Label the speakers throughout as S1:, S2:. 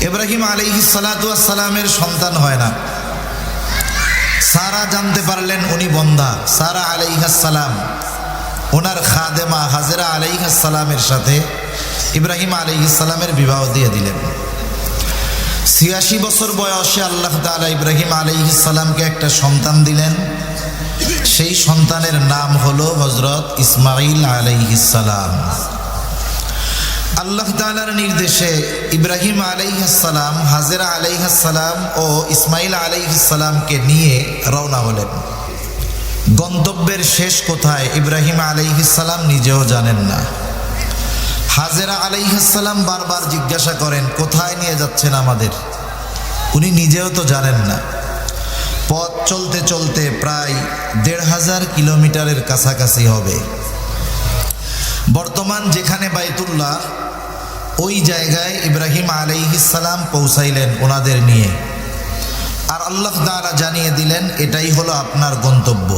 S1: ইব্রাহিম আলাইহিস সালাতু ওয়াস সালামের সন্তান হয় না। সারা জানতে পারলেন উনি বন্ধা। সারা আলাইহিস সালাম ওনার খাদেমা হাজেরা আলাইহিস সালামের সাথে ইব্রাহিম আলাইহিস সালামের বিবাহ দিয়ে দিলেন। ৮৬ বছর বয়সে আল্লাহ তাআলা ইব্রাহিম আলাইহিস সালামকে একটা সন্তান দিলেন। সেই সন্তানের নাম হলো হযরত ইসমাঈল আলাইহিস সালাম। আল্লাহ তাআলার নির্দেশে ইব্রাহিম আলাইহিস সালাম হাজেরা আলাইহিস সালাম ও ইসমাঈল আলাইহিস সালামকে নিয়ে রওনা হলেন। গন্তব্যের শেষ কোথায় ইব্রাহিম আলাইহিস সালাম নিজেও জানেন না। হাজেরা আলাইহিস সালাম বারবার জিজ্ঞাসা করেন, কোথায় নিয়ে যাচ্ছেন আমাদের? উনি নিজেও তো জানেন না। পথ চলতে চলতে প্রায় ১৫০০ কিলোমিটারের কাছাকাছি হবে। বর্তমান যেখানে বাইতুল্লাহ, ওই জায়গায় ইব্রাহিম আলাইহিস সালাম পৌঁছাইলেন ওনাদের নিয়ে। আর আল্লাহ তাআলা জানিয়ে দিলেন, এটাই হলো আপনার গন্তব্য।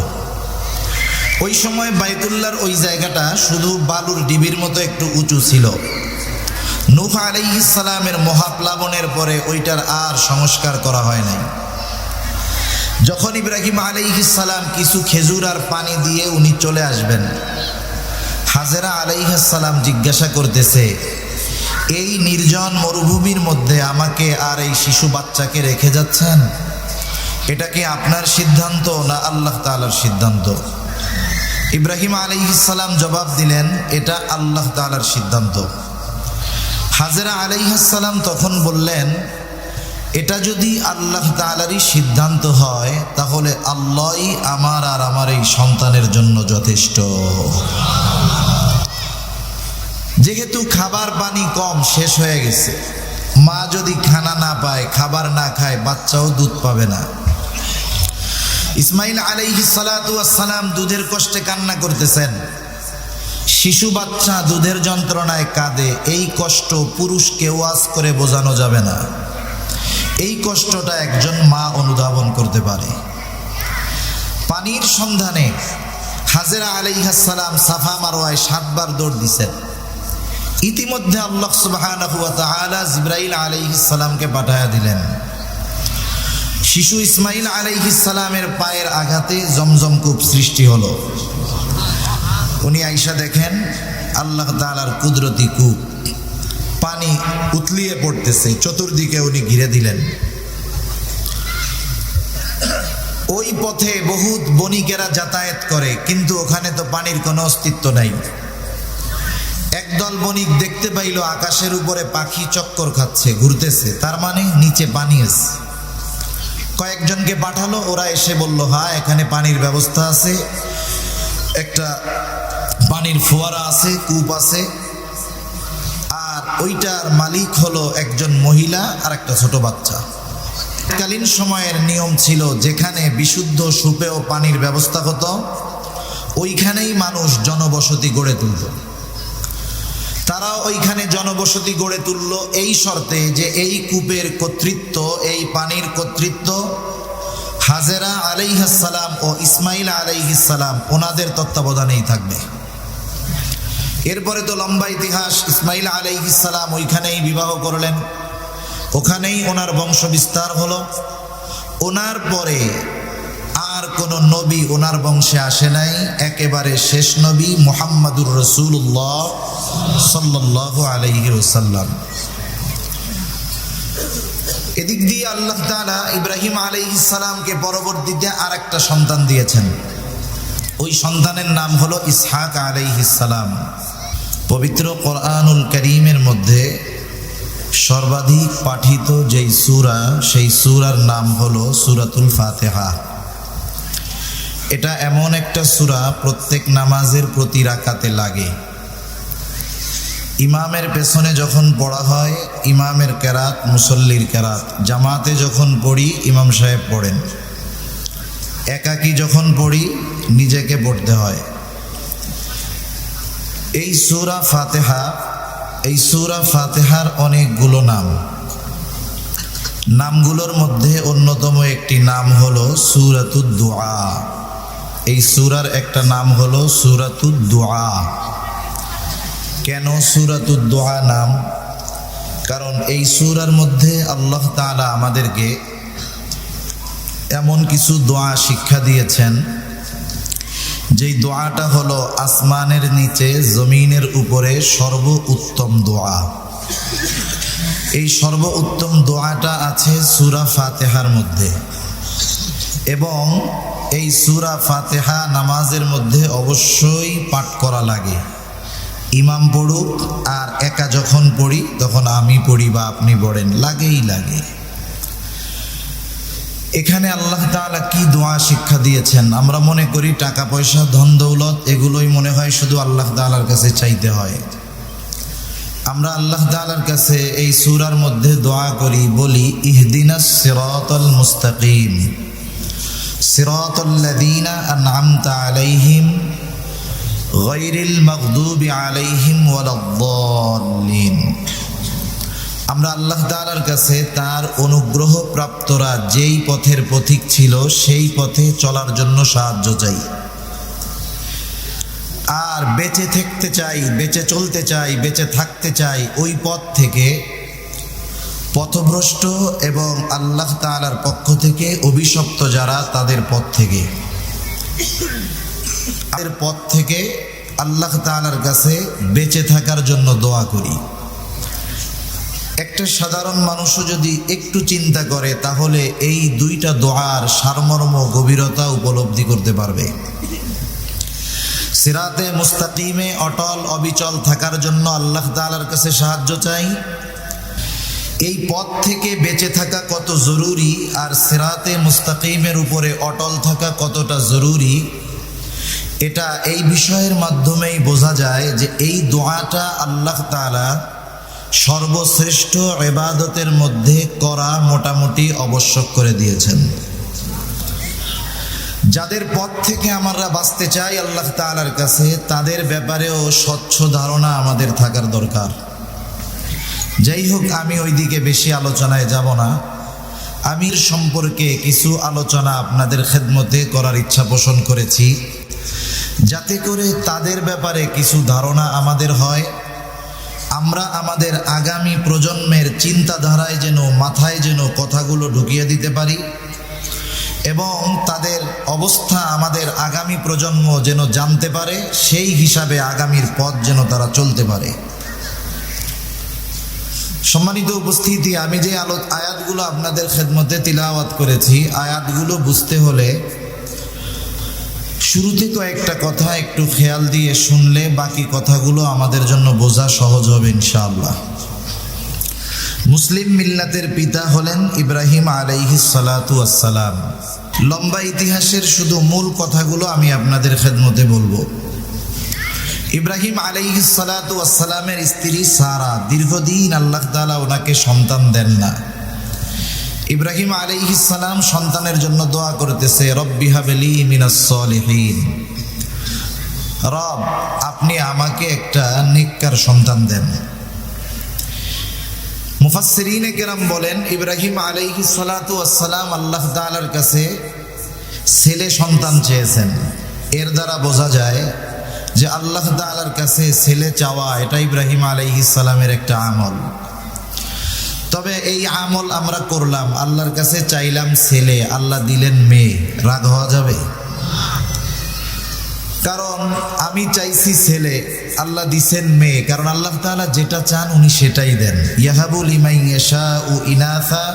S1: ওই সময় বাইতুল্লাহর ওই জায়গাটা শুধু বালুর ডিবির মতো একটু উঁচু ছিল। নূহ আলাইহিস সালামের মহাপ্লাবনের পরে ওইটার আর সংস্কার করা হয় নাই। যখন ইব্রাহিম আলাইহিস সালাম কিছু খেজুর আর পানি দিয়ে উনি চলে আসবেন, হাজেরা আলাইহিস সালাম জিজ্ঞাসা করতেছে, এই নির্জন মরুভূমির মধ্যে আমাকে আর এই শিশু বাচ্চাকে রেখে যাচ্ছেন? এটা কি আপনার সিদ্ধান্ত না আল্লাহ তাআলার সিদ্ধান্ত? ইব্রাহিম আলাইহিস সালাম জবাব দিলেন, এটা আল্লাহ তাআলার সিদ্ধান্ত। হাজেরা আলাইহিস সালাম তখন বললেন, এটা যদি আল্লাহ তাআলারই সিদ্ধান্ত হয় তাহলে আল্লাহই আমার আর আমার এই সন্তানের জন্য যথেষ্ট। যেহেতু খাবার পানি কম শেষ হয়ে গেছে, মা যদি খানা না পায়, খাবার না খায়, বাচ্চাও দুধ পাবে না। ইসমাঈল আলাইহিস সালাতু ওয়াস সালাম দুধের কষ্টে কান্না করতেছেন। শিশু বাচ্চা দুধের যন্ত্রণায় কাঁদে। এই কষ্ট পুরুষকে ওয়াজ করে বোঝানো যাবে না। এই কষ্টটা একজন মা অনুধাবন করতে পারে। পানির সন্ধানে হাজেরা আলাইহিস সালাম সাফা মারওয়ায় ৭ বার দৌড় দিছেন। ইতিমধ্যে আল্লাহ সুবহানাহু ওয়া তাআলা জিবরাইল আলাইহিস সালামকে পাঠায়া দিলেন। শিশু ইসমাঈল আলাইহিস সালামের পায়ের আঘাতে জমজম কূপ সৃষ্টি হলো। উনি আয়েশা দেখেন আল্লাহ তাআলার কুদরতি কূপ, পানি উতলিয়ে পড়তেছে, চতুর্দিকে উনি ঘিরে দিলেন। ওই পথে বহুত বণিকেরা যাতায়াত করে, কিন্তু ওখানে তো পানির কোনো অস্তিত্ব নাই। একদল বণিক দেখতে পাইল আকাশের উপরে পাখি চক্কর খাচ্ছে, ঘুরতেছে, তার মানে নিচে পানি আছে। কয়েকজনকে পাঠালো, ওরা এসে বলল, হ্যাঁ এখানে পানির ব্যবস্থা আছে, একটা পানির ফোয়ারা আছে, কূপ আছে। আর ওইটার মালিক হলো একজন মহিলা আর একটা ছোট বাচ্চা। কালীন সময়ের নিয়ম ছিল, যেখানে বিশুদ্ধ সুপেয় পানির ব্যবস্থা হতো ওইখানেই মানুষ জনবসতি গড়ে তুলত। তারা ওইখানে জনবসতি গড়ে তুলল এই শর্তে যে এই কূপের কর্তৃত্ব, এই পানির কর্তৃত্ব হাজেরা আলাইহিস সালাম ও ইসমাঈল আলাইহিস সালাম ওনাদের তত্ত্বাবধানেই থাকবে। এরপরে তো লম্বা ইতিহাস। ইসমাঈল আলাইহিস সালাম ওইখানেই বিবাহ করলেন, ওখানেই ওনার বংশ বিস্তার হলো। ওনার পরে আর কোন নবী ওনার বংশে আসে নাই। একেবারে শেষ নবী মুহাম্মাদুর রাসূলুল্লাহ সাল্লাল্লাহু আলাইহি ওয়াসাল্লাম। এদিক দিয়ে আল্লাহ তাআলা ইব্রাহিম আলাইহিস সালামকে পরবর্তীতে আর একটা সন্তান দিয়েছেন। ওই সন্তানের নাম হলো ইসহাক আলাইহিস সালাম। পবিত্র কোরআনুল কারীমের মধ্যে সর্বাধিক পাঠিত যেই সূরা, সেই সূরার নাম হলো সূরাতুল ফাতিহা। এটা এমন একটা সূরা প্রত্যেক নামাজের প্রতি রাকাতে লাগে। ইমামের পেছনে যখন পড়া হয় ইমামের কেরাত, মুসল্লির কেরাত। জামাতে যখন পড়ি ইমাম সাহেব পড়েন। একাকী যখন পড়ি নিজেকে পড়তে হয়। এই সূরা ফাতিহা, এই সূরা ফাতিহার অনেকগুলো নাম। নামগুলোর মধ্যে অন্যতম একটি নাম হলো সূরাতুদ দুআ। এই সূরার একটা নাম হলো সূরাতুদ দুআ। কেন সূরাতুদ দুআ নাম? কারণ এই সূরার মধ্যে আল্লাহ তাআলা আমাদেরকে এমন কিছু দোয়া শিক্ষা দিয়েছেন, যেই দোয়াটা হলো আসমানের নিচে জমিনের উপরে সর্বোত্তম দোয়া। এই সর্বোত্তম দোয়াটা আছে সূরা ফাতিহার মধ্যে, এবং এই সূরা ফাতিহা নামাজের মধ্যে অবশ্যই পাঠ করা লাগে। ইমাম পড়ুক আর একা যখন পড়ি তখন আমি পড়ি বা আপনি পড়েন, লাগেই লাগে। এখানে আল্লাহ তাআলা কি দোয়া শিক্ষা দিয়েছেন? আমরা মনে করি টাকা পয়সা ধন দৌলত এগুলোই মনে হয় শুধু আল্লাহ তাআলার কাছে চাইতে হয়। আমরা আল্লাহ তাআলার কাছে এই সূরার মধ্যে দোয়া করি, বলি ইহদিনাস সিরাতাল মুস্তাকিম সিরাতাল্লাযীনা আন'আমতা আলাইহিম গায়রিল মাগদুবি আলাইহিম ওয়ালাদ-দাল্লিন। আমরা আল্লাহ তাআলার কাছে তার অনুগ্রহ প্রাপ্তরা যেই পথের পথিক ছিল সেই পথে চলার জন্য সাহায্য চাই। আর বেঁচে থাকতে চাই, বেঁচে চলতে চাই, বেঁচে থাকতে চাই ওই পথ থেকে পথভ্রষ্ট এবং আল্লাহ তাআলার পক্ষ থেকে অভিশপ্ত যারা, তাদের পথ থেকে, তাদের পথ থেকে আল্লাহ তাআলার কাছে বেঁচে থাকার জন্য দোয়া করি। একটা সাধারণ মানুষও যদি একটু চিন্তা করে তাহলে এই দুইটা দোয়ার সারমর্ম গভীরতা উপলব্ধি করতে পারবে। সিরাতে মুস্তাকিমে অটল অবিচল থাকার জন্য আল্লাহ তাআলার কাছে সাহায্য চাই। এই পথ থেকে বেঁচে থাকা কত জরুরি আর সিরাতে মুস্তাকিমের উপরে অটল থাকা কতটা জরুরি, এটা এই বিষয়ের মাধ্যমেই বোঝা যায় যে এই দোয়াটা আল্লাহ তাআলা সর্বশ্রেষ্ঠ ইবাদতের মধ্যে করা মোটামুটি আবশ্যক করে দিয়েছেন। যাদের পথ থেকে আমরা বাঁচতে চাই আল্লাহ তাআলার কাছে, তাদের ব্যাপারেও স্বচ্ছ ধারণা আমাদের থাকার দরকার। যাই হোক, আমি ওইদিকে বেশি আলোচনায় যাব না। আমির সম্পর্কে কিছু আলোচনা আপনাদের খেদমতে করার ইচ্ছা পোষণ করেছি, যাতে করে তাদের ব্যাপারে কিছু ধারণা আমাদের হয়। আমরা আমাদের আগামী প্রজন্মের চিন্তাধারায় যেন, মাথায় যেন কথাগুলো ঢুকিয়ে দিতে পারি, এবং তাদের অবস্থা আমাদের আগামী প্রজন্ম যেন জানতে পারে, সেই হিসাবে আগামীর পথ যেন তারা চলতে পারে। সম্মানিত উপস্থিতি, আমি যে আয়াতগুলো আপনাদের খেদমতে তিলাওয়াত করেছি, আয়াতগুলো বুঝতে হলে শুরুতে কয়েকটা কথা একটু খেয়াল দিয়ে শুনলে বাকি কথাগুলো আমাদের জন্য বোঝা সহজ হবে ইনশাআল্লাহ। মুসলিম মিল্লাতের পিতা হলেন ইব্রাহিম আলাইহিস সালাতু ওয়াস সালাম। লম্বা ইতিহাসের শুধু মূল কথাগুলো আমি আপনাদের খেদমতে বলবো। ইব্রাহিম আলাইহিস সালাতু ওয়াস সালামের স্ত্রী সারা দীর্ঘদিন আল্লাহ তাআলা ওনাকে সন্তান দেন না। ইব্রাহিম আলাইহিস সালাম সন্তানের জন্য দোয়া করতেছে, রব্বি হাবলি মিনাস সলিহিন, রব আপনি আমাকে একটা নেককার সন্তান দেন। মুফাসসিরিনে কেরাম বলেন, ইব্রাহিম আলাইহিস সালাতু ওয়াস সালাম আল্লাহ তাআলার কাছে ছেলে সন্তান চেয়েছেন। এর দ্বারা বোঝা যায় যে আল্লাহ তাআলার কাছে ছেলে চাওয়া এটা ইব্রাহিম আলাইহিস সালামের একটা আমল। তবে এই আমল আমরা করলাম, আল্লাহর কাছে চাইলাম ছেলে, আল্লাহ দিলেন মেয়ে, রাগ হওয়া যাবে? কারণ আমি চাইছি ছেলে, আল্লাহ দিছেন মেয়ে, কারণ আল্লাহ তাআলা যেটা চান উনি সেটাই দেন। ইয়াহাবু লিমান ইয়াশাউ ইনাসা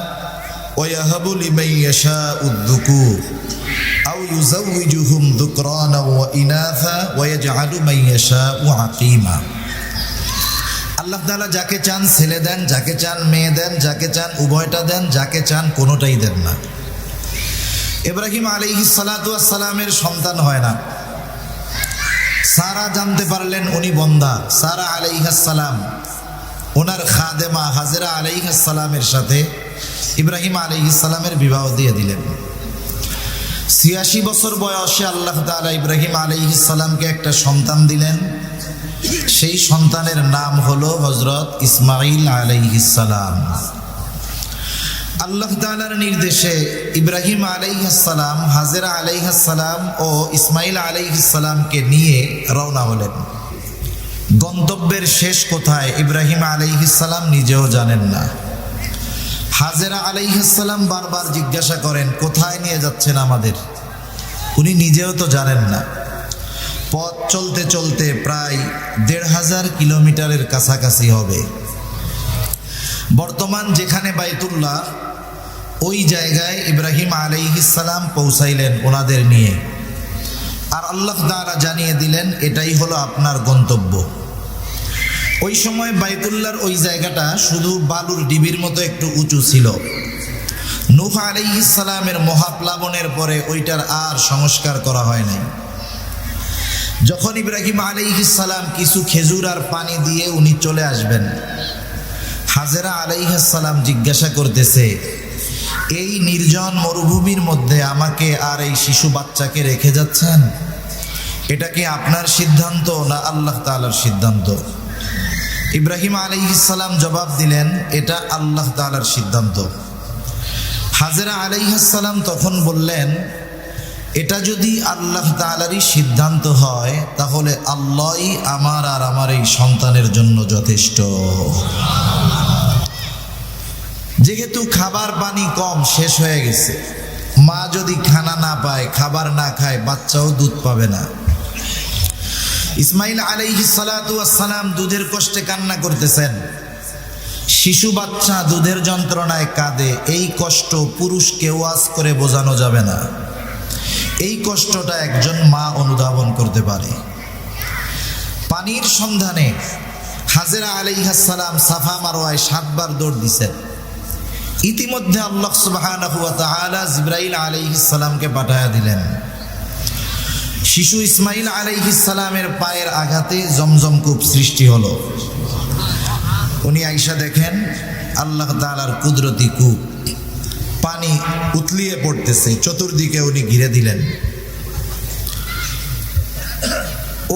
S1: ওয়া ইয়াহাবু লিমান ইয়াশাউ যুকুর আও ইউযাউযুহুম যুকরানা ওয়া ইনাসা ওয়া ইয়াজআলু মান ইয়াশাউ আকীমা। আল্লাহ তাআলা যাকে চান ছেলে দেন, যাকে চান মেয়ে দেন, যাকে চান উভয়টা দেন, যাকে চান কোনোটাই দেন না। ইব্রাহিম আলাইহিস সালাতু ওয়াস সালামের সন্তান হয় না। সারা জানতে পারলেন উনি বন্দা। সারা আলাইহিস সালাম ওনার খাদেমা হাজেরা আলাইহিস সালামের সাথে ইব্রাহিম আলাইহিস সালামের বিবাহ দিয়ে দিলেন। 86 বছর বয়সে আল্লাহ তাআলা ইব্রাহিম আলাইহিস সালামকে একটা সন্তান দিলেন। সেই সন্তানের নাম হলো হযরত ইসমাঈল আলাইহিস সালাম। আল্লাহ তাআলার নির্দেশে ইব্রাহিম আলাইহিস সালাম হাজেরা আলাইহিস সালাম ও ইসমাঈল আলাইহিস সালামকে নিয়ে রওনা হলেন। গন্তব্যের শেষ কোথায় ইব্রাহিম আলাইহিস সালাম নিজেও জানেন না। হাজেরা আলাইহিস সালাম বারবার জিজ্ঞাসা করেন, কোথায় নিয়ে যাচ্ছেন আমাদের? উনি নিজেও তো জানেন না। পথ চলতে চলতে প্রায় ১৫০০ কিলোমিটারের কাছাকাছি হবে। বর্তমান যেখানে বাইতুল্লাহ, ওই জায়গায় ইব্রাহিম আলাইহিস সালাম পৌঁছাইলেন ওনাদের নিয়ে। আর আল্লাহ তাআলা জানিয়ে দিলেন, এটাই হলো আপনার গন্তব্য। ওই সময় বাইতুল্লাহর ওই জায়গাটা শুধু বালুর ডিবির মতো একটু উঁচু ছিল। নূহ আলাইহিস সালামের মহাপ্লাবনের পরে ওইটার আর সংস্কার করা হয় নাই। যখন ইব্রাহিম আলাইহিস সালাম কিছু খেজুর আর পানি দিয়ে উনি চলে আসবেন, হাজেরা আলাইহিস সালাম জিজ্ঞাসা করতেছে, এই নির্জন মরুভূমির মধ্যে আমাকে আর এই শিশু বাচ্চাকে রেখে যাচ্ছেন? এটা কি আপনার সিদ্ধান্ত না আল্লাহ তাআলার সিদ্ধান্ত? ইব্রাহিম আলাইহিস সালাম জবাব দিলেন, এটা আল্লাহ তাআলার সিদ্ধান্ত। হাজেরা আলাইহিস সালাম তখন বললেন, এটা যদি আল্লাহ তাআলারই সিদ্ধান্ত হয় তাহলে আল্লাহই আমার আর আমার এই সন্তানের জন্য যথেষ্ট। যেহেতু খাবার পানি কম, শেষ হয়ে গেছে, মা যদি খানা না পায়, খাবার না খায়, বাচ্চাও দুধ পাবে না। ইসমাইল আলাইহিস সালাতু ওয়াস সালাম দুধের কষ্টে কান্না করতেছেন। শিশু বাচ্চা দুধের যন্ত্রণায় কাঁদে, এই কষ্ট পুরুষকে ওয়াজ করে বোঝানো যাবে না। এই কষ্টটা একজন মা অনুধাবন করতে পারে। পানির সন্ধানে হাজেরা আলাইহিস সালাম সাফা মারওয়ায় 7 বার দৌড় দিছেন। ইতিমধ্যে আল্লাহ সুবহানাহু ওয়া তাআলা জিবরাইল আলাইহিস সালামকে পাঠায়া দিলেন। শিশু ইসমাইল আলাইহিস সালামের পায়ের আঘাতে জমজম কূপ সৃষ্টি হলো। উনি আয়েশা দেখেন আল্লাহ তাআলার কুদরতি কূপ, পানি উতলিয়ে পড়তেছে, চতুর্দিকে উনি ঘিরে দিলেন।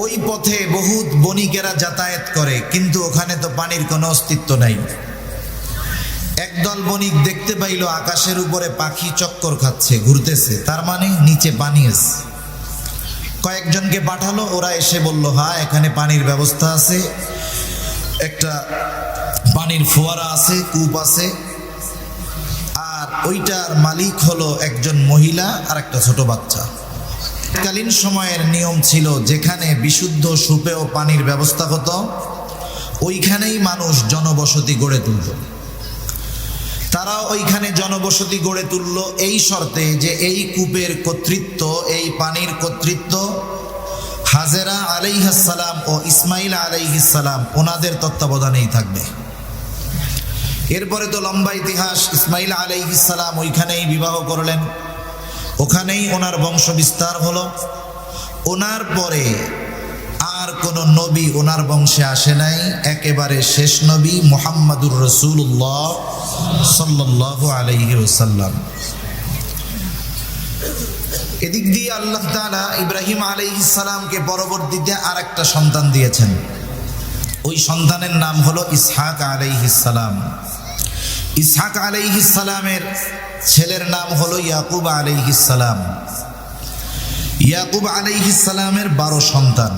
S1: ওই পথে বহুত বণিকেরা যাতায়াত করে, কিন্তু ওখানে তো পানির কোনো অস্তিত্ব নাই। একদল বণিক দেখতে পাইল আকাশের উপরে পাখি চক্কর খাচ্ছে, ঘুরতেছে, তার মানে নিচে পানি আছে। কয়েকজনকে পাঠালো, ওরা এসে বলল, হ্যাঁ এখানে পানির ব্যবস্থা আছে, একটা পানির ফোয়ারা আছে, কূপ আছে, আর ওইটার মালিক হলো একজন মহিলা আর একটা ছোট বাচ্চা। কালীন সময়ের নিয়ম ছিল, যেখানে বিশুদ্ধ সুপেয় পানির ব্যবস্থা হতো ওইখানেই মানুষ জনবসতি গড়ে তুলত। তারাও ওইখানে জনবসতি গড়ে তুলল এই শর্তে যে এই কূপের কর্তৃত্ব, এই পানির কর্তৃত্ব হাজেরা আলাইহিস সালাম ও ইসমাইল আলাইহিস সালাম ওনাদের তত্ত্বাবধানেই থাকবে। এরপরে তো লম্বা ইতিহাস। ইসমাইল আলাইহিস সালাম ওইখানেই বিবাহ করলেন, ওখানেই ওনার বংশ বিস্তার হলো। ওনার পরে আর কোন নবী ওনার বংশে আসে নাই, একেবারে শেষ নবী মুহাম্মাদুর রাসূলুল্লাহ সাল্লাল্লাহু আলাইহি ওয়াসাল্লাম। এদিক দিয়ে আল্লাহ তাআলা ইব্রাহিম আলাইহিস সালামকে পরবর্তীতে আরেকটা সন্তান দিয়েছেন। ওই সন্তানের নাম হলো ইসহাক আলাইহিস সালাম। ইসহাক আলাইহিস সালামের ছেলের নাম হলো ইয়াকুব আলাইহিস সালাম। ইয়াকুব আলাইহিস সালামের 12 সন্তান।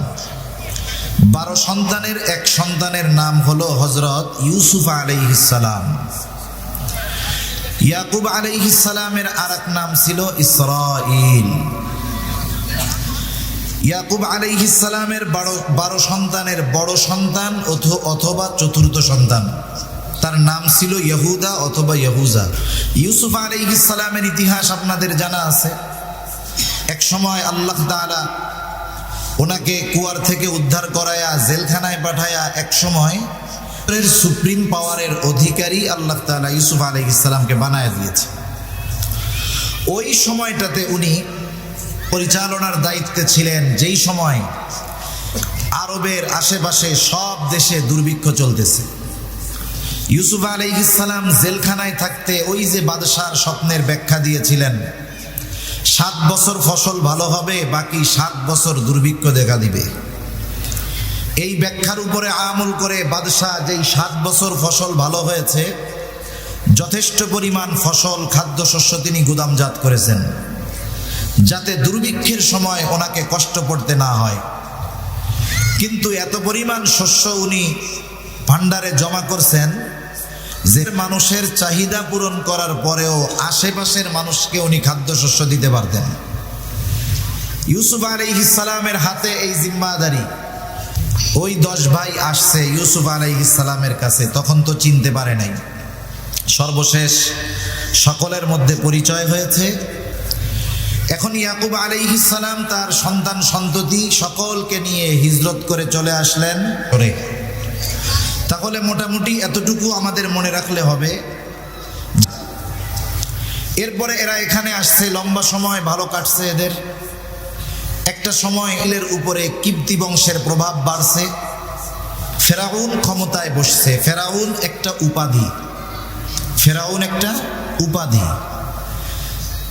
S1: 12 সন্তানের এক সন্তানের নাম হলো হযরত ইউসুফ আলাইহিস সালাম। ইয়াকুব আলাইহিস সালামের আরেক নাম ছিল ইসরাঈল। ইয়াকুব আলাইহিস সালামের 12 সন্তানের বড় সন্তান অথবা চতুর্থ সন্তান, তার নাম ছিল ইহুদা অথবা ইহুজা। ইউসুফ আলাইহিস সালামের ইতিহাস আপনাদের জানা আছে। এক সময় আল্লাহ তাআলা ওনাকে কুয়ার থেকে উদ্ধার করায়া জেলখানায় পাঠায়া এক সময় সুপ্রিম পাওয়ারের অধিকারী আল্লাহ তাআলা ইউসুফ আলাইহিস সালামকে বানায়া দিয়েছে। ওই সময়টাতে উনি পরিচালনার দায়িত্বে ছিলেন, যেই সময় আরবের আশেপাশে সব দেশে দুর্ভিক্ষ চলতেছে। ইউসুফ আলাইহিস সালাম জেলখানায় থাকতে ওই যে বাদশার স্বপ্নের ব্যাখ্যা দিয়েছিলেন, 7 বছর ফসল ভালো হবে, বাকি 7 বছর দুর্ভিক্ষ দেখা দিবে। এই ব্যাখ্যার উপরে আমল করে বাদশাহ যেই 7 বছর ফসল ভালো হয়েছে, যথেষ্ট পরিমাণ ফসল খাদ্যশস্য তিনি গুদামজাত করেছেন, যাতে দুর্ভিক্ষের সময় ওনাকে কষ্ট পড়তে না হয়। কিন্তু এত পরিমাণ শস্য উনি ভান্ডারে জমা করছেন যে মানুষের চাহিদা পূরণ করার পরেও আশেপাশের মানুষকে উনি খাদ্যশস্য দিতে পারতেন। ইউসুফ আলাইহিস সালামের হাতে এই জিম্মাদারি। ওই 10 ভাই আসছে ইউসুফ আলাইহিস সালামের কাছে, তখন তো চিনতে পারে নাই। সর্বশেষ সকলের মধ্যে পরিচয় হয়েছে। এখন ইয়াকুব আলাইহিস সালাম তার সন্তান সন্ততি সকলকে নিয়ে হিজরত করে চলে আসলেন। তাহলে মোটামুটি এতটুকু আমাদের মনে রাখলে হবে। এরপরে এরা এখানে আসছে, লম্বা সময় ভালো কাটছে এদের। একটা সময় এদের উপরে কিপ্তি বংশের প্রভাব বাড়ছে, ফেরাউন ক্ষমতায় বসছে। ফেরাউন একটা উপাধি, ফেরাউন একটা উপাধি।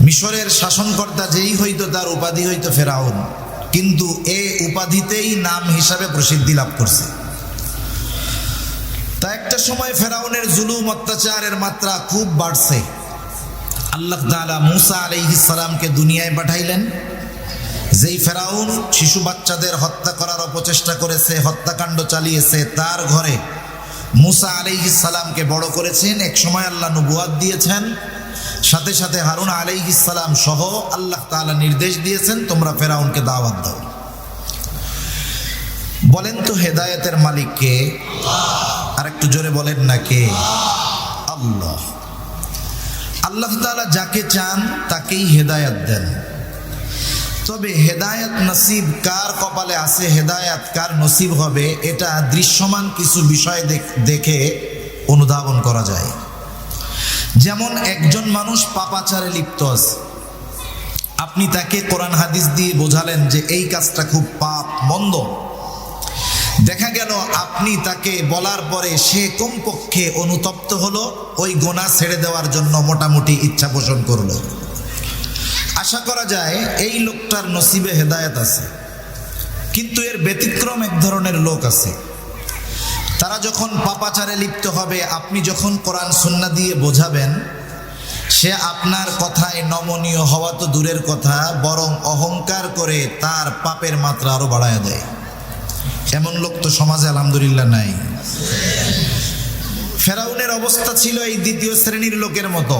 S1: মিশরের শাসনকর্তা যেই হইতো তার উপাধি হইতো ফেরাউন, কিন্তু এই উপাধিতেই নাম হিসাবে প্রসিদ্ধি লাভ করছে। তা একটা সময় ফেরাউনের জুলুম অত্যাচারের মাত্রা খুব বাড়ছে। আল্লাহ তাআলা মূসা আলাইহিস সালামকে দুনিয়ায় পাঠাইলেন। যেই ফেরাউন শিশু বাচ্চাদের হত্যা করার অপচেষ্টা করেছে, হত্যাকাণ্ড চালিয়েছে, তার ঘরে মূসা আলাইহিস সালামকে বড় করেছেন। এক সময় আল্লাহ নবুয়াত দিয়েছেন, সাথে সাথে হারুন আলাইহিস সালাম সহ আল্লাহ তাআলা নির্দেশ দিয়েছেন তোমরা ফেরাউনকে দাওয়াত দাও। বলেন তো হেদায়েতের মালিক কে? আর একটু জোরে বলেন না কে? আল্লাহ। আল্লাহ তাআলা যাকে চান তাকেই হেদায়েত দেন। তবে হেদায়েত নসিব কার কপালে আছে, হেদায়েত কার নসিব হবে, এটা দৃশ্যমান কিছু বিষয় দেখে অনুধাবন করা যায়। যেমন একজন মানুষ পাপাচারে লিপ্ত আছে, আপনি তাকে কোরআন হাদিস দিয়ে বোঝালেন যে এই কাজটা খুব পাপ মন্দ। দেখা গেল আপনি তাকে বলার পরে সে কমপক্ষে অনুতপ্ত হলো, ওই গুনাহ ছেড়ে দেওয়ার জন্য মোটামুটি ইচ্ছা পোষণ করলো। আশা করা যায় এই লোকটার নসিবে হেদায়েত আছে। কিন্তু এর ব্যতিক্রম এক ধরনের লোক আছে, তারা যখন পাপাচারে লিপ্ত হবে, আপনি যখন কোরআন সুন্নাহ দিয়ে বোঝাবেন, সে আপনার কথায় নমনীয় হওয়া তো দূরের কথা, বরং অহংকার করে তার পাপের মাত্রা আরো বাড়ায় দেয়। এমন লোক তো সমাজে আলহামদুলিল্লাহ নাই। ফেরাউনের অবস্থা ছিল এই দ্বিতীয় শ্রেণীর লোকের মতো।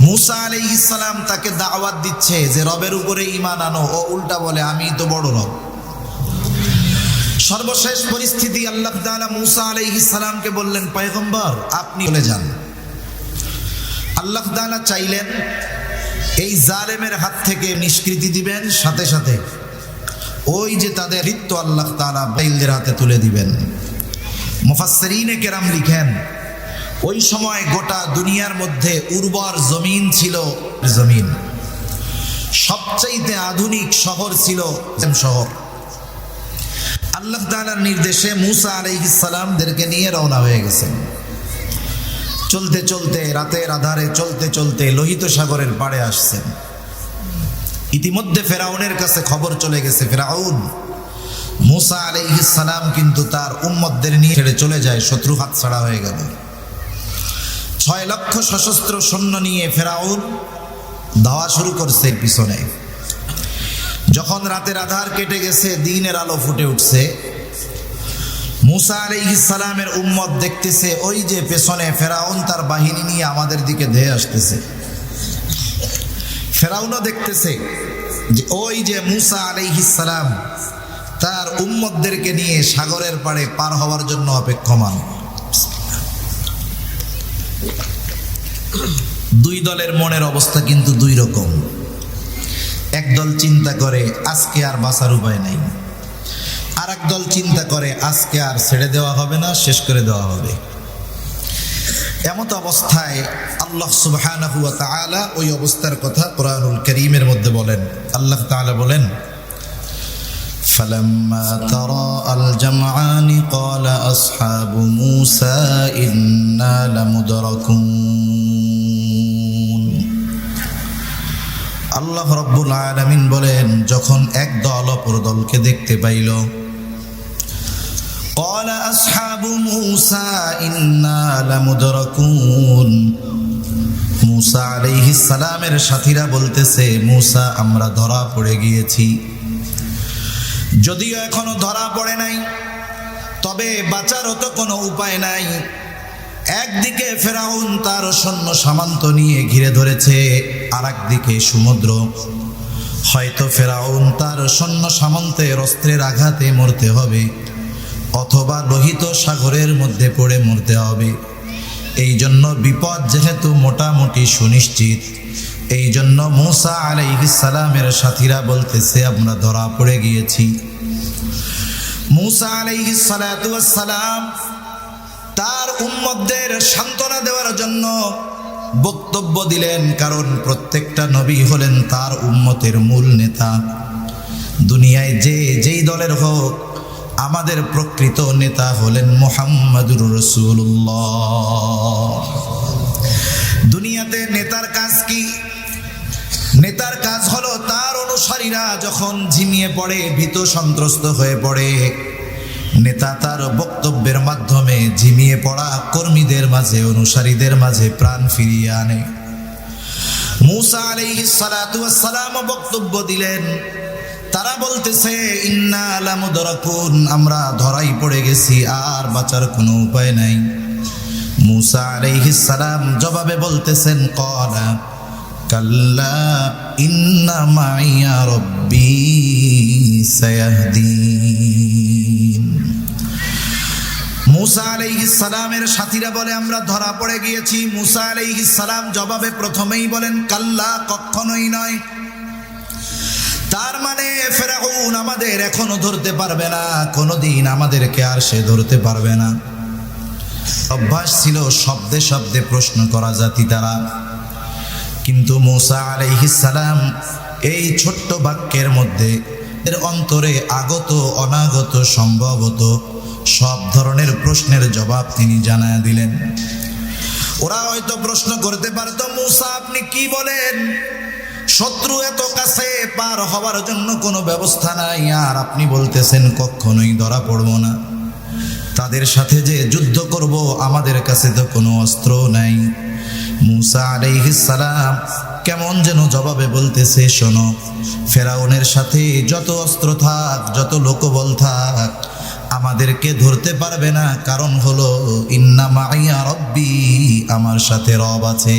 S1: মূসা আলাইহিস সালাম তাকে দাওয়াত দিচ্ছে যে রবের উপরে ঈমান আনো, ও উল্টা বলে আমি তো বড় রব। সর্বশেষ পরিস্থিতি আল্লাহ তাআলা মূসা আলাইহিস সালামকে বললেন, পয়গম্বর আপনি চলে যান। আল্লাহ তাআলা চাইলেন এই জালেমের হাত থেকে নিষ্কৃতি দিবেন, সাথে সাথে ওই যে তাদের হৃত্য আল্লাহ তাআলা বাইলদের হাতে তুলে দিবেন। মুফাসসিরিনে কেরাম লিখেন, ওই সময় গোটা দুনিয়ার মধ্যে উর্বর জমিন ছিল, জমিন সবচাইতে আধুনিক শহর ছিল শহর। আল্লাহ তাআলার নির্দেশে মূসা আলাইহিস সালামদেরকে নিয়ে রওনা হয়ে গেছেন। চলতে চলতে রাতের আধারে চলতে চলতে লোহিত সাগরের পাড়ে আসছেন। ইতিমধ্যে ফেরাউনের কাছে খবর চলে গেছে, ফেরাউন মূসা আলাইহিস সালাম কিন্তু তার উম্মতদের নিয়ে ছেড়ে চলে যায়, শত্রু হাতছাড়া হয়ে গেল। 6 লক্ষ সশস্ত্র সৈন্য নিয়ে ফেরাউন ধাওয়া শুরু করছে পিছনে। যখন রাতের আধার কেটে গেছে, দিনের আলো ফুটে উঠছে, মূসা আলাইহিস সালামের উম্মত দেখতেছে ওই যে পেছনে ফেরাউন তার বাহিনী নিয়ে আমাদের দিকে ধেয়ে আসতেছে। ফেরাউনও দেখতেছে যে ওই যে মূসা আলাইহিস সালাম তার উম্মতদেরকে নিয়ে সাগরের পাড়ে পার হওয়ার জন্য অপেক্ষমান। দুই দলের মনের অবস্থা কিন্তু দুই রকম। এক দল চিন্তা করে আজকে আর বাঁচার উপায় নাই, আর এক দল চিন্তা করে আজকে আর ছেড়ে দেওয়া হবে না, শেষ করে দেওয়া হবে। এমত অবস্থায় আল্লাহ সুবহানাহু ওয়া তাআলা ওই অবস্থার কথা কোরআনুল কারীমের মধ্যে বলেন। আল্লাহ তাআলা বলেন, ফালাম্মা তারাআল জামআনি ক্বালা আসহাবু মূসা ইন্না লামুদরাকুন। আল্লাহ রাব্বুল আলামিন বলেন, যখন এক দল অপর দলকে দেখতে পাইল, ক্বালা আসহাবু মূসা ইন্না লামুদরাকুন। মূসা আলাইহিস সালামের সাথীরা বলতেছে, মূসা আমরা ধরা পড়ে গিয়েছি। যদিও এখনো ধরা পড়ে নাই, তবে বাঁচারও তো কোনো উপায় নাই। একদিকে ফেরাউন তার সৈন্য সামন্ত নিয়ে ঘিরে ধরেছে, আর একদিকে সমুদ্র। হয়তো ফেরাউন তার সৈন্য সামন্তের অস্ত্রের আঘাতে মরতে হবে, অথবা লোহিত সাগরের মধ্যে পড়ে মরতে হবে। এই জন্য বিপদ যেহেতু মোটামুটি সুনিশ্চিত, এই জন্য মূসা আলাইহিস সালামের সাথীরা বলতেছে আমরা ধরা পড়ে গিয়েছি। মূসা আলাইহিস সালাতু ওয়াস সালাম তার উম্মতদের সান্ত্বনা দেওয়ার জন্য বক্তব্য দিলেন, কারণ প্রত্যেকটা নবী হলেন তার উম্মতের মূল নেতা। দুনিয়ায় যেই দলের হোক, আমাদের প্রকৃত নেতা হলেন মুহাম্মাদুর রাসূলুল্লাহ। দুনিয়াতে নেতার কাজ কি? নেতার কাজ হলো তার অনুসারীরা যখন ঝিমিয়ে পড়ে, ভীত সন্ত্রস্ত হয়ে পড়ে, নেতা তার বক্তব্যের মাধ্যমে ঝিমিয়ে পড়া কর্মীদের মাঝে, অনুসারীদের মাঝে প্রাণ ফিরিয়ে আনে। মূসা আলাইহিস সালাতু ওয়াস সালাম বক্তব্য দিলেন, তারা বলতেছে ইন্না লামুদরাকুন, আমরা ধরাই পড়ে গেছি, আর বাঁচার কোনো উপায় নাই। মূসা আলাইহিস সালাম জবাবে বলতেছেন ক্বালা কাল্লা ইন্না মাইয়া রাব্বী সায়াহদিন। মূসা আলাইহিস সালামের সাথীরা বলে আমরা ধরা পড়ে গিয়েছি। মূসা আলাইহিস সালাম জবাবে প্রথমেই বলেন কাল্লা, কখনোই নয়। তার মানে ফেরাউন আমাদের এখনো ধরতে পারবে না, কোনোদিন আমাদেরকে আর সে ধরতে পারবে না। অভ্যাস ছিল শব্দে শব্দে প্রশ্ন করা জাতি তারা, কিন্তু মূসা আলাইহিস সালাম এই ছোট্ট বাক্যের মধ্যে এর অন্তরে আগত অনাগত সম্ভবত সব ধরনের প্রশ্নের জবাব তিনি জানায় দিলেন। ওরা হয়তো প্রশ্ন করতে পারতো, মূসা আপনি কি বলেন? শত্রু এত কাছে, পার হওয়ার জন্য কোনো ব্যবস্থা নাই, আর আপনি বলতেছেন কখনোই ধরা পড়ব না। তাদের সাথে যে যুদ্ধ করব, আমাদের কাছে তো কোনো অস্ত্র নাই। মূসা আলাইহিস সালাম কেমন যেন জবাবে বলতেছে, শোনো, ফেরাউনের সাথে যত অস্ত্র থাক, যত লোকবল থাক, আমাদেরকে ধরতে পারবে না। কারণ হলো ইন্না মাইয়া রাব্বী, আমার সাথে রব আছে।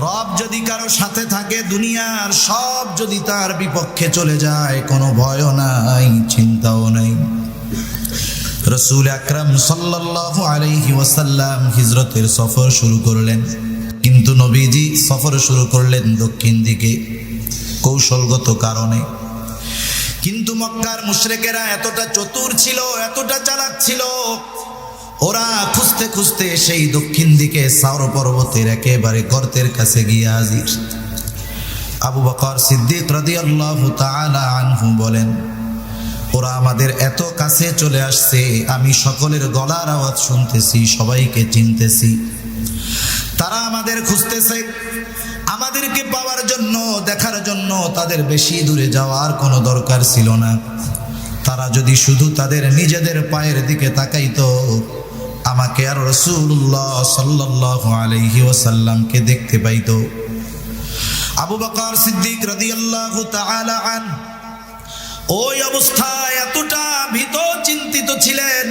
S1: রব যদি কারো সাথে থাকে, দুনিয়ার সব যদি তার বিপক্ষে চলে যায়, কোনো ভয়ও নাই, চিন্তাও নাই। রাসূল আকরাম সাল্লাল্লাহু আলাইহি ওয়াসাল্লাম হিজরতের সফর শুরু করলেন, কিন্তু নবীজি সফর শুরু করলেন দক্ষিণ দিকে কৌশলগত কারণে। কিন্তু মক্কার মুশরিকেরা এতটা চতুর ছিল, এতটা চালাক ছিল, ওরা খুঁজতে খুঁজতে সেই দক্ষিণ দিকে সাওর পর্বতের একেবারে গর্তের কাছে গিয়ে হাজির। আবু বকর সিদ্দিক রাদিয়াল্লাহু তাআলা আনহু বলেন, ওরা আমাদের এত কাছে চলে আসছে, আমি সকলের গলার আওয়াজ শুনতেছি, সবাইকে চিনতেছি। তারা আমাদের খুঁজতেছে। আমাদেরকে পাওয়ার জন্য, দেখার জন্য তাদের বেশি দূরে যাওয়ার কোনো দরকার ছিল না। তারা যদি শুধু তাদের নিজেদের পায়ের দিকে তাকাইতো, আমাকে আর রাসূলুল্লাহ সাল্লাল্লাহু আলাইহি ওয়াসাল্লামকে দেখতে পাইতো। আবু বকর সিদ্দিক রাদিয়াল্লাহু তাআলা আনহু ওই অবস্থায় এতটা ভীত চিন্তিত ছিলেন,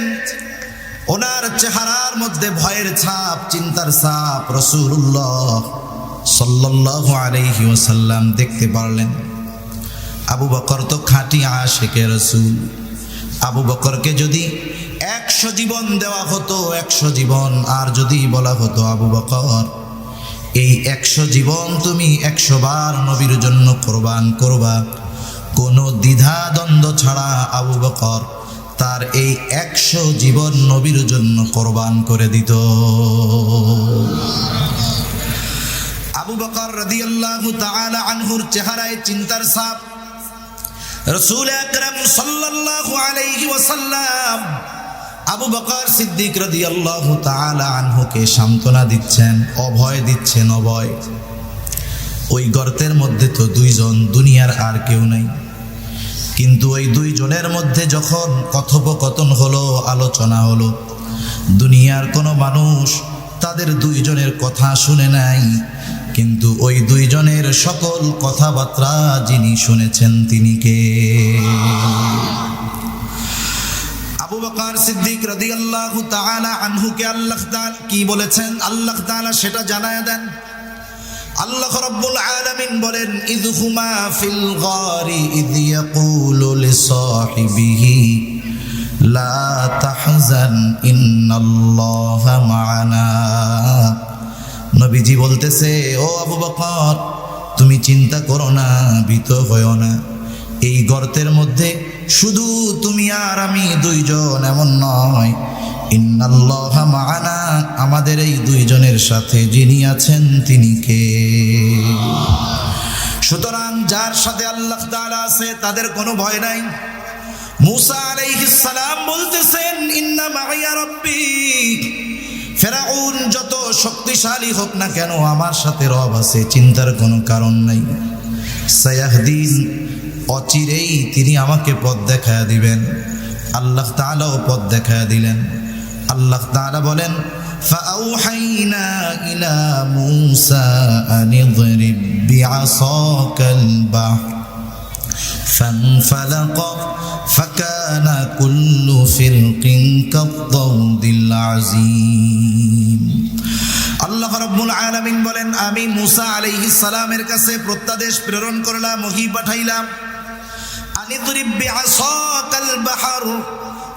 S1: ওনার চেহারার মধ্যে ভয়ের ছাপ, চিন্তার ছাপ রাসূলুল্লাহ সাল্লাল্লাহু আলাইহি ওয়াসাল্লাম দেখতে পারলেন। আবু বকর তো খাঁটি আশিকে রাসূল। আবু বকরকে যদি 100 জীবন দেওয়া হতো, 100 জীবন, আর যদি বলা হতো আবু বকর এই 100 জীবন তুমি 100 বার নবীর জন্য কোরবান করবা, কোনো দ্বিধা দ্বন্দ্ব ছাড়া আবু বকর তার এই 100 জীবন নবীর জন্য কোরবান করে দিত। আবু বকর রাদিয়াল্লাহু তাআলা আনহুর চেহারায় চিন্তার ছাপ। রাসূল আকরাম সাল্লাল্লাহু আলাইহি ওয়াসাল্লাম আবু বকর সিদ্দিক রাদিয়াল্লাহু তাআলা আনহুকে সান্ত্বনা দিচ্ছেন, অভয় দিচ্ছেন, অভয়। ওই গর্তের মধ্যে তো 2 জন, দুনিয়ার আর কেউ নাই। কিন্তু ওই 2 জনের মধ্যে যখন কথোপকথন হলো, আলোচনা হলো, দুনিয়ার কোনো মানুষ তাদের 2 জনের কথা শুনে নাই। কিন্তু ওই দুইজনের সকল কথাবার্তা যিনি শুনেছেন তিনি কে? আবু বকর সিদ্দিক রাদিয়াল্লাহু তাআলা আনহুকে আল্লাহ তাআলা কি বলেছেন আল্লাহ তাআলা সেটা জানায়া দেন। আল্লাহ রাব্বুল আলামিন বলেন, ইয হুমা ফিল গারি ইয ইয়াকুলু লিসাহিবিহি লা তাহজান ইন্নাল্লাহা মা'ানা। নবীজি বলতেছে, ও আবু বকর, তুমি চিন্তা করো না, ভীত হয়ো না। এই গর্তের মধ্যে শুধু তুমি আর আমি দুইজন, এমন নয়। ইন্নাল্লাহা মা'ানা, আমাদের এই দুইজনের সাথে যিনি আছেন তিনি কে? সুতরাং যার সাথে আল্লাহ তাআলা আছে তাদের কোনো ভয় নাই। মূসা আলাইহিস সালাম বলতেছেন, ইন্না মা'ইয়া রাব্বি। ফেরাউন যত শক্তিশালী হোক না কেন, আমার সাথে রব আছে, চিন্তার কোনো কারণ নাই। সায়াহদিন, অচিরেই তিনি আমাকে পথ দেখায়া দিবেন। আল্লাহ তাআলাও পথ দেখায়া দিলেন। আল্লাহ তাআলা বলেন, ফাআউহাইনা ইলা মূসা আন ইযরিব বিআসাকাল বাহর ফানফালাকা ফাকানা কুল্লু ফিরকিন কাদ-দাউদিল আযীম। আল্লাহ রাব্বুল আলামিন বলেন, আমি মূসা আলাইহিস সালামের কাছে প্রত্যাদেশ প্রেরণ করলাম, ওহী পাঠাইলাম। আনিদরিব বিআসাকাল বাহর,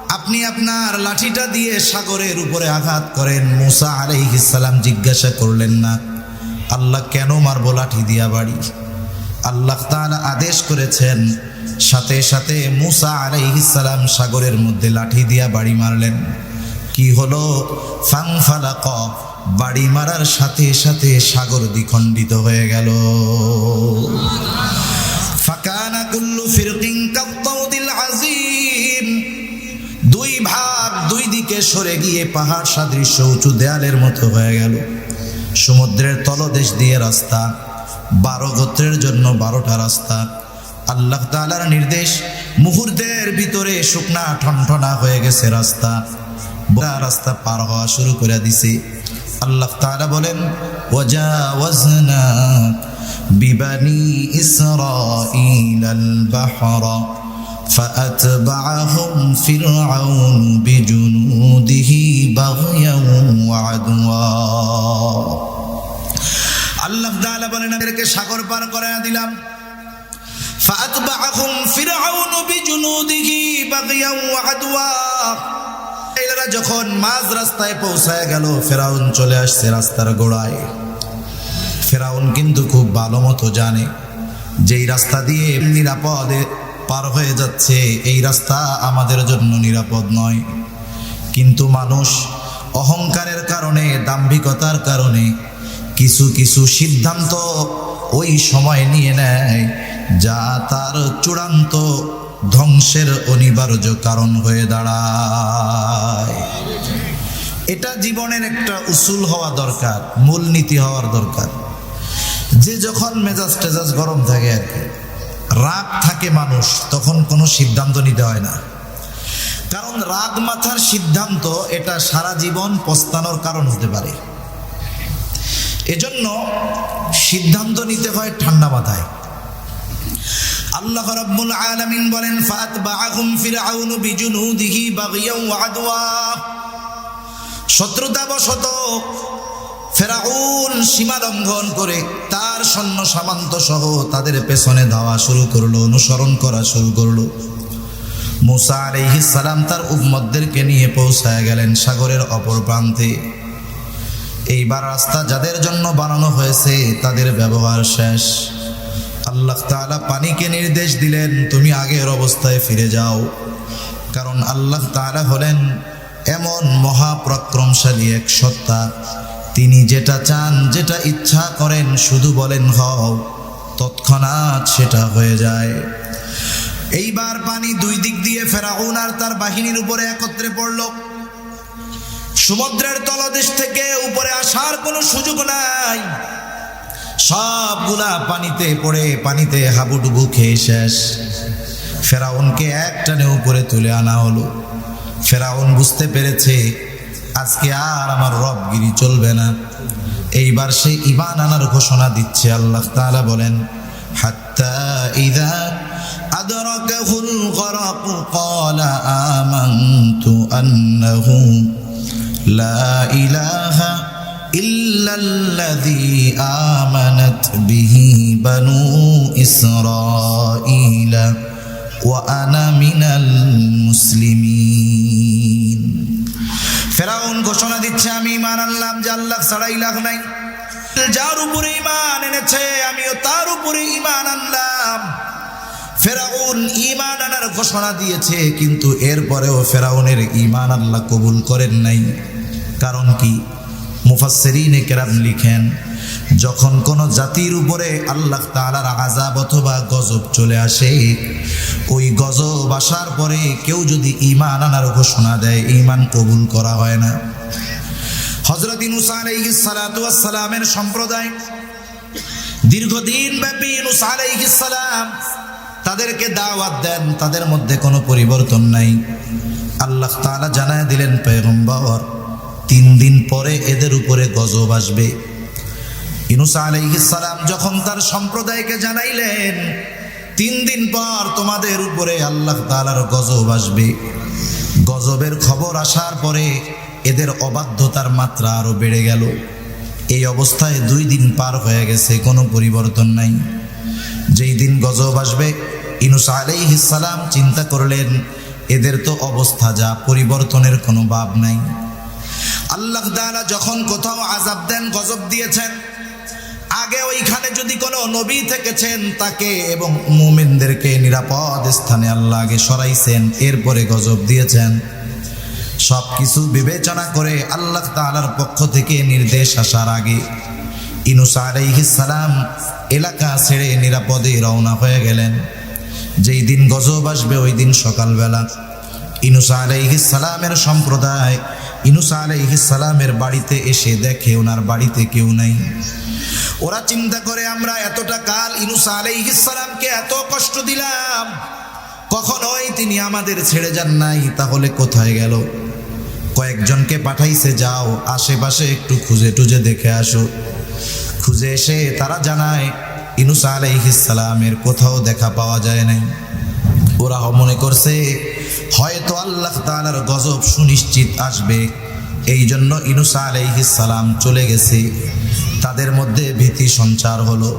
S1: আপনি আপনার লাঠিটা দিয়ে সাগরের উপরে আঘাত করেন। মূসা আলাইহিস সালাম জিজ্ঞাসা করলেন না, আল্লাহ কেন মারবো লাঠি দিয়া বাড়ি? আল্লাহ তাআলা আদেশ করেছেন, সাথে সাথে মূসা আলাইহিস সালাম সাগরের মধ্যে লাঠি দিয়া বাড়ি মারলেন। কি হলো? ফানফালাক, বাড়ি মারার সাথে সাথে সাগর দ্বিখণ্ডিত হয়ে গেল। ফাকানা কুল্লু ফিরকিন কাদ-দাউদিল আযীম, দুই ভাগ দুই দিকে সরে গিয়ে পাহাড় সাদৃশ্য উঁচু দেয়ালের মতো হয়ে গেল। সমুদ্রের তলদেশ দিয়ে রাস্তা, 12 গোত্রের জন্য 12টা রাস্তা। আল্লাহ তাআলার নির্দেশ, মুহূর্তের ভিতরে শুকনা ঠনঠনা হয়ে গেছে রাস্তা। রাস্তা পার হওয়া শুরু করে দিছে। আল্লাহ তাআলা বলেন, ওয়াজাওয়াজনা বিবানি ইসরাঈলাল বাহরা ফাআতবাআহুম ফিরআউন বিজুনুদিহি বাগয়ান ওয়া আদওয়া। আল্লাহ তাআলা বলেন, এদেরকে সাগর পার করায়া দিলাম। ফাআতবাআহুম ফিরআউন বিজুনুদিহি বাগয়ান ওয়া আদওয়া। এরা যখন মাঝ রাস্তায় পৌঁছায় গেল, ফেরাউন চলে আসছে রাস্তার গোড়ায়। ফেরাউন কিন্তু খুব ভালো মতো জানে যেই রাস্তা দিয়ে নিরাপদে পার হয়ে যাচ্ছে, এই রাস্তা আমাদের জন্য নিরাপদ নয়। কিন্তু মানুষ অহংকারের কারণে, দাম্ভিকতার কারণে কিছু কিছু সিদ্ধান্ত ওই সময় নিয়ে নেয়, যা তার চূড়ান্ত ধ্বংসের অনিবার্য কারণ হয়ে দাঁড়ায়। এটা জীবনের একটা উসুল হওয়া দরকার, মূলনীতি হওয়ার দরকার। যে যখন মেজাজ টেজাজ গরম থাকে, আর কি রাগ থাকে মানুষ, তখন কোনো সিদ্ধান্ত নিতে হয় না। কারণ রাগ মাথার সিদ্ধান্ত এটা সারা জীবন পস্তানোর কারণ হতে পারে। এজন্য সিদ্ধান্ত নিতে হয় ঠান্ডা মাথায়। আল্লাহ রাব্বুল আলামিন বলেন, ফাআতবাআহুম ফিরআউন বিজুনুদিহি বাগয়ান ওয়া আদওয়া। শত্রুতাবশত ফেরাউন সীমা লঙ্ঘন করে তার সৈন্য সামন্ত সহ তাদের পেছনে ধাওয়া শুরু করলো, অনুসরণ করা শুরু করলো। মূসা আলাইহিস সালাম তার উম্মতদেরকে নিয়ে পৌঁছায় গেলেন সাগরের অপর প্রান্তে। এইবার রাস্তা যাদের জন্য বানানো হয়েছে তাদের ব্যবহার শেষ। আল্লাহ তাআলা পানিকে নির্দেশ দিলেন, তুমি আগের অবস্থায় ফিরে যাও। কারণ আল্লাহ তাআলা হলেন এমন মহাপরাক্রমশালী এক সত্তা, তিনি যেটা চান, যেটা ইচ্ছা করেন, শুধু বলেন হও, তৎক্ষণাৎ সেটা হয়ে যায়। এইবার পানি দুই দিক দিয়ে ফেরাউন আর তার বাহিনীর উপরে একত্রে পড়ল। সমুদ্রের তলদেশ থেকে উপরে আসার কোনো সুযোগ নাই। সবগুলা পানিতে পড়ে পানিতে হাবুডুবু খেয়ে শেষ। ফেরাউনকে একটানে উপরে তুলে আনা হলো। ফেরাউন বুঝতে পেরেছে আজকে আর আমার রবগিরি চলবে না। এইবার সে ঈমান আনার ঘোষণা দিচ্ছে। আল্লাহ তাআলা বলেন, হাত্তা ইযা আদরাকাহুল গরাক ক্বালা আমানতু আন্নাহু লা ইলাহা ইল্লাল্লাযী আমানাত বিহি বানু ইসরাঈলা ওয়া আনা মিনাল মুসলিমিন। ফেরাউন ঘোষণা দিচ্ছে, আমি ঈমান আনলাম যে আল্লাহ ছাড়া ইলাহ নাই, যার উপরে ঈমান এনেছে আমিও তার উপরে ঈমান আনলাম। ফেরাউন ঈমান আনার ঘোষণা দিয়েছে, কিন্তু এরপরেও ফেরাউনের ঈমান আল্লাহ কবুল করেন নাই। কারণ কি? মুফাসসিরিনে কেরাম লিখেন, যখন কোন জাতির উপরে আল্লাহ তাআলার আযাব অথবা গজব চলে আসে, ওই গজব আসার পরে কেউ যদি ঈমান আনার ঘোষণা দেয়, ঈমান কবুল করা হয় না। হযরত ইউনূস আলাইহিস সালাতু ওয়াস সালামের সম্প্রদায় দীর্ঘদিন ব্যাপী ইউনূস আলাইহিস সালাম তাদেরকে দাওয়াত দেন, তাদের মধ্যে কোনো পরিবর্তন নাই। আল্লাহ তাআলা জানায় দিলেন, পয়গম্বর 3 দিন পরে এদের উপরে গজব আসবে। ইউনূস আলাইহিস সালাম যখন তার সম্প্রদায়কে জানাইলেন, 3 দিন পর তোমাদের উপরে আল্লাহ তাআলার গজব আসবে, গজবের খবর আসার পরে এদের অবাধ্যতার মাত্রা আরো বেড়ে গেল। এই অবস্থায় 2 দিন পার হয়ে গেছে, কোনো পরিবর্তন নাই। যেই দিন গজব আসবে, ইউনূস আলাইহিস সালাম চিন্তা করলেন, এদের তো অবস্থা যা, পরিবর্তনের কোনো ভাব নাই। আল্লাহ তাআলা যখন কোথাও আযাব দেন, গজব দিয়েছেন, আগে ওইখানে যদি কোনো নবী থেকেছেন তাকে এবং মুমিনদেরকে নিরাপদ স্থানে আল্লাহ আগে সরাইছেন, এরপরে গজব দিয়েছেন। সবকিছু বিবেচনা করে আল্লাহ তাআলার পক্ষ থেকে নির্দেশ আসার আগে ইউনূস আলাইহিস সালাম এলাকা ছেড়ে নিরাপদে রওনা হয়ে গেলেন। যেই দিন গজব আসবে ওই দিন সকালবেলা ইউনূস আলাইহিস সালামের সম্প্রদায় ইউনূস আলাইহিস সালামের বাড়িতে এসে দেখে ওনার বাড়িতে কেউ নাই। ওরা চিন্তা করে, আমরা এতটা কাল ইউনূস আলাইহিস সালামকে এত কষ্ট দিলাম, কখনোই তিনি আমাদের ছেড়ে যান নাই, তাহলে কোথায় গেল? কয়েকজনকে পাঠাইছে, যাও আশেপাশে একটু খুঁজে টুজে দেখে আসো। খুঁজে এসে তারা জানায়, ইউনূস আলাইহিস সালামের কোথাও দেখা পাওয়া যায় নাই। ওরা মনে করছে হয়তো আল্লাহ তাআলার গজব সুনিশ্চিত আসবে, এই জন্য ইউনূস আলাইহিস সালাম চলে গেছে। তাদের মধ্যে ভীতি সঞ্চার হলো।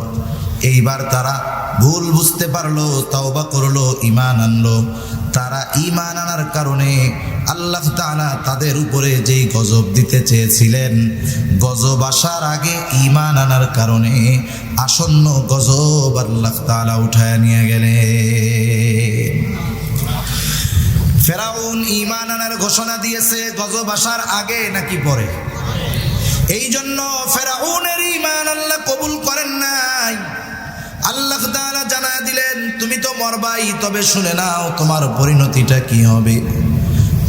S1: এইবার তারা ভুল বুঝতে পারলো, তওবা করলো, ঈমান আনলো। তারা ঈমান আনার কারণে আল্লাহ তাআলা তাদের উপরে যেই গজব দিতে চেয়েছিলেন, গজব আসার আগে ঈমান আনার কারণে আসন্ন গজব আল্লাহ তাআলা উঠায় নিয়ে গেলেন। ফেরাউন ঈমান আনার ঘোষণা দিয়েছে গজব আসার আগে নাকি পরে? এই জন্য ফেরাউনের ঈমান আল্লাহ কবুল করেন নাই। আল্লাহ তাআলা জানায় দিলেন, তুমি তো মরবাই, তবে শুনে নাও তোমার পরিণতিটা কি হবে।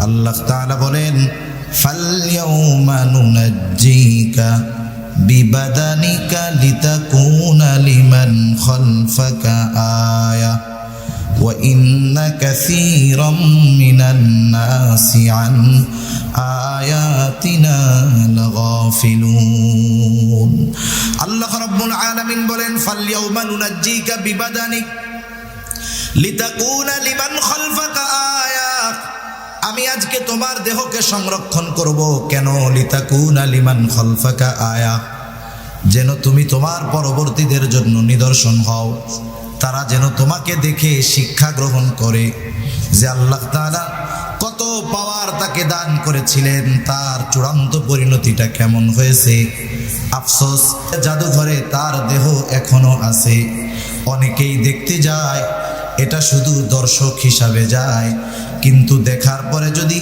S1: আল্লাহ তাআলা বলেন, ফালইয়াউমা নুনাজ্জিকা বিবাদানিকা লিতাকুনা লিমান খালফাকা আয়া ওয়া ইন্না কাসীরাম মিনান নাসি আন আয়াতিনা লাগাফিলুন। আল্লাহ রাব্বুল আলামিন বলেন, ফালইয়াউমা নুনাজ্জিকা বিবাদানিক লিতাকুনা লিমান খালফাকা আয়া, আমি আজকে তোমার দেহকে সংরক্ষণ করব। কেন? লিতাকুনা লিমান খালফাকা আয়া, যেন তুমি তোমার পরবর্তীদের জন্য নিদর্শন হও, তারা যেন তোমাকে দেখে শিক্ষা গ্রহণ করে যে আল্লাহ তাআলা কত পাওয়ার তাকে দান করেছিলেন, তার চূড়ান্ত পরিণতিটা কেমন হয়েছে। আফসোস, জাদুঘরে তার দেহ এখনো আছে। অনেকেই দেখতে যায়, এটা শুধু দর্শক হিসাবে যায়, কিন্তু দেখার পরে যদি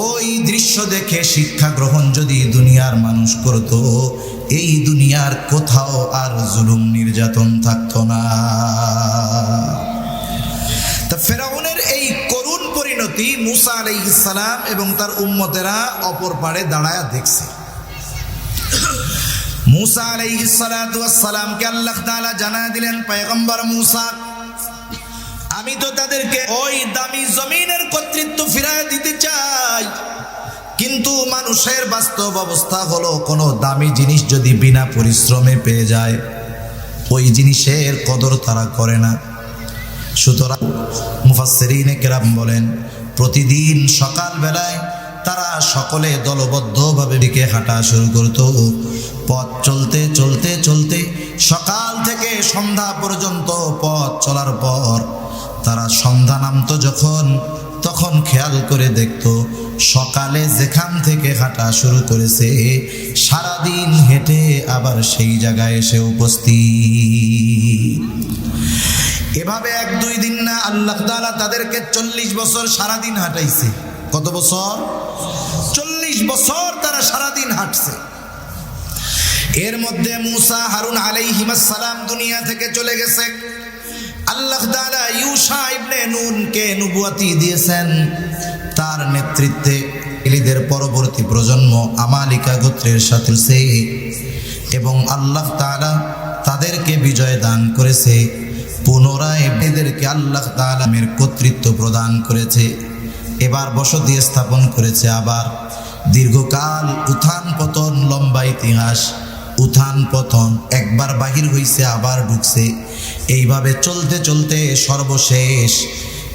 S1: ওই দৃশ্য দেখে শিক্ষা গ্রহণ যদি দুনিয়ার মানুষ করত, এই দুনিয়ার কোথাও আর জুলুম নির্যাতন থাকতো না। তা ফেরাউনের এই করুণ পরিণতি মূসা আলাইহিস সালাম এবং তার উম্মতেরা অপর পারে দাঁড়ায়া দেখছে। মূসা আলাইহিস সালাতু ওয়াস সালামকে আল্লাহ তাআলা জানায় দিলেন, পয়গম্বর মূসা, আমি তো তাদেরকে ওই দামি জমিনের কর্তৃত্ব ফিরায় দিতে চাই, কিন্তু মানুষের বাস্তব অবস্থা হলো কোনো দামি জিনিস যদি বিনা পরিশ্রমে পেয়ে যায় ওই জিনিসের কদর তারা করে না। সুতরাং মুফাসসিরিনে কেরাম বলেন প্রতিদিন সকালবেলায় তারা সকলে দলবদ্ধভাবে দিকে হাঁটা শুরু করত। পথ চলতে চলতে চলতে সকাল থেকে সন্ধ্যা পর্যন্ত পথ চলার পর তারা সন্ধ্যা নামতো যখন, তখন খেয়াল করে দেখতো সকালে যেখান থেকে হাঁটা শুরু করেছে সারাদিন হেঁটে আবার সেই জায়গায় এসে উপস্থিত। এভাবে 1-2 দিন না, আল্লাহ তাআলা তাদেরকে 40 বছর সারাদিন হাঁটাইছে। কত বছর? 40 বছর তারা সারাদিন হাঁটছে। এর মধ্যে মুসা হারুন আলাইহিস সালাম দুনিয়া থেকে চলে গেছে। আল্লাহ তাআলা ইউশা ইবনে নুনকে নবুয়তি দিয়েছেন। তার নেতৃত্বে ইসরাঈলীদের পরবর্তী প্রজন্ম আমালিকা গোত্রের সাথে এবং আল্লাহ তাআলা তাদেরকে বিজয় দান করেছে। পুনরায় এদেরকে আল্লাহ তাআলা এর কর্তৃত্ব প্রদান করেছে। এবার বসতি স্থাপন করেছে। আবার দীর্ঘকাল উত্থান পতন, লম্বা ইতিহাস, উত্থান পতন, একবার বাহির হইছে আবার ঢুকছে। এইভাবে চলতে চলতে সর্বশেষ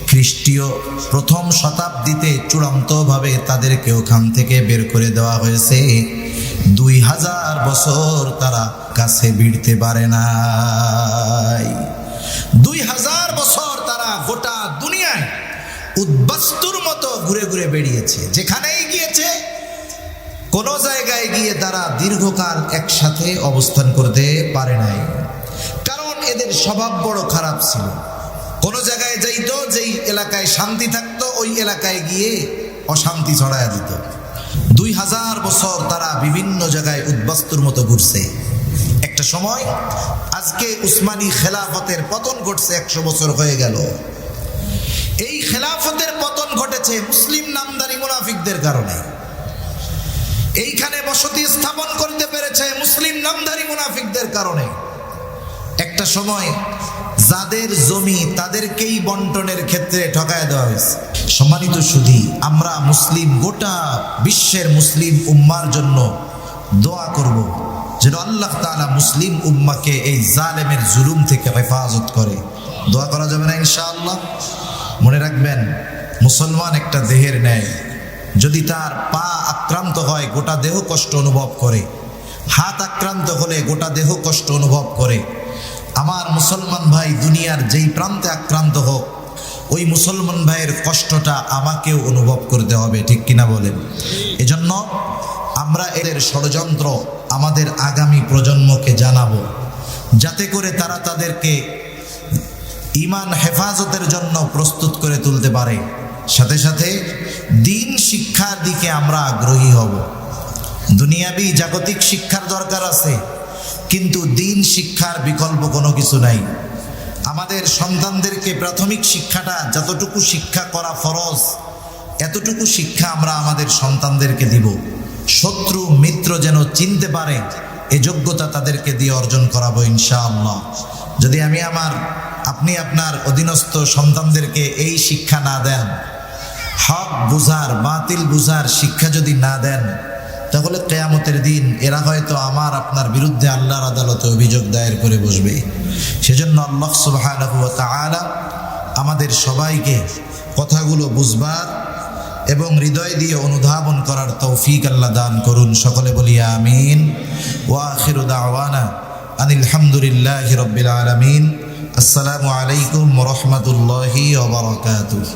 S1: খ্রিস্টীয় প্রথম শতাব্দীতে চূড়ান্তভাবে তাদেরকে ওখান থেকে বের করে দেওয়া হয়েছে। 2000 বছর তারা কাছে ভিড়তে পারে নাই। 2000 বছর তারা গোটা দুনিয়ায় উদ্বাস্তুর মতো ঘুরে ঘুরে বেরিয়েছে। যেখানেই গিয়েছে কোন জায়গায় গিয়ে তারা দীর্ঘকাল একসাথে অবস্থান করতে পারে নাই, কারণ এদের স্বভাব বড় খারাপ ছিল। কোন জায়গায় যাইতো, যেই এলাকায় শান্তি থাকতো ওই এলাকায় গিয়ে অশান্তি ছড়ায়া দিত। 2000 বছর তারা বিভিন্ন জায়গায় উদ্বাস্তুর মতো ঘুরছে। একটা সময়, আজকে উসমানী খেলাফতের পতন ঘটছে, 100 বছর হয়ে গেল। এই খেলাফতের পতন ঘটেছে মুসলিম নামধারী মুনাফিকদের কারণে। এইখানে বসতি স্থাপন করতে পেরেছে মুসলিম নামধারী মুনাফিকদের কারণে। একটা সময় যাদের জমি তাদেরকেই বন্টনের ক্ষেত্রে ঠকায় দেওয়া হয়েছে। সম্মানিত সুধী, আমরা মুসলিম, গোটা বিশ্বের মুসলিম উম্মার জন্য দোয়া করব যেন আল্লাহ তাআলা মুসলিম উম্মাকে এই জালেমের জুলুম থেকে হেফাজত করে। দোয়া করা যাবে না ইনশাআল্লাহ? মনে রাখবেন, মুসলমান একটা দেহের ন্যায়। যদি তার পা আক্রান্ত হয় গোটা দেহ কষ্ট অনুভব করে, হাত আক্রান্ত হলে গোটা দেহ কষ্ট অনুভব করে। আমার মুসলমান ভাই দুনিয়ার যেই প্রান্তে আক্রান্ত হোক, ওই মুসলমান ভাইয়ের কষ্টটা আমাকেও অনুভব করতে হবে, ঠিক কিনা বলেন? এজন্য আমরা এদের ষড়যন্ত্র আমাদের আগামী প্রজন্মকে জানাবো, যাতে করে তারা তাদেরকে ঈমান হেফাজতের জন্য প্রস্তুত করে তুলতে পারে। সাথে সাথে দিন শিক্ষার দিকে আমরা আগ্রহী হব। দুনিয়াবি জাগতিক শিক্ষার দরকার আছে, কিন্তু দিন শিক্ষার বিকল্প কোনো কিছু নাই। আমাদের সন্তানদেরকে প্রাথমিক শিক্ষাটা যতটুকু শিক্ষা করা ফরজ, এতটুকু শিক্ষা আমরা আমাদের সন্তানদেরকে দিব। শত্রু মিত্র যেন চিনতে পারে, এ যোগ্যতা তাদেরকে দিয়ে অর্জন করাবো ইনশাআল্লাহ। যদি আপনি আপনার অধীনস্থ সন্তানদেরকে এই শিক্ষা না দেন, হক বুঝার, বাতিল বুঝার শিক্ষা যদি না দেন, তাহলে কিয়ামতের দিন এরা হয়তো আমার আপনার বিরুদ্ধে আল্লাহর আদালতে অভিযোগ দায়ের করে বসবে। সেজন্য আল্লাহ সুবহানাহু ওয়া তাআলা আমাদের সবাইকে কথাগুলো বুঝবার এবং হৃদয় দিয়ে অনুধাবন করার তৌফিক আল্লাহ দান করুন। সকলে বলি আমিন। ওয়া আখিরু দাওয়ানা আনিল হামদুলিল্লাহি রাব্বিল আলামিন। আসসালামু আলাইকুম ওয়া রাহমাতুল্লাহি ওয়া বারাকাতুহু।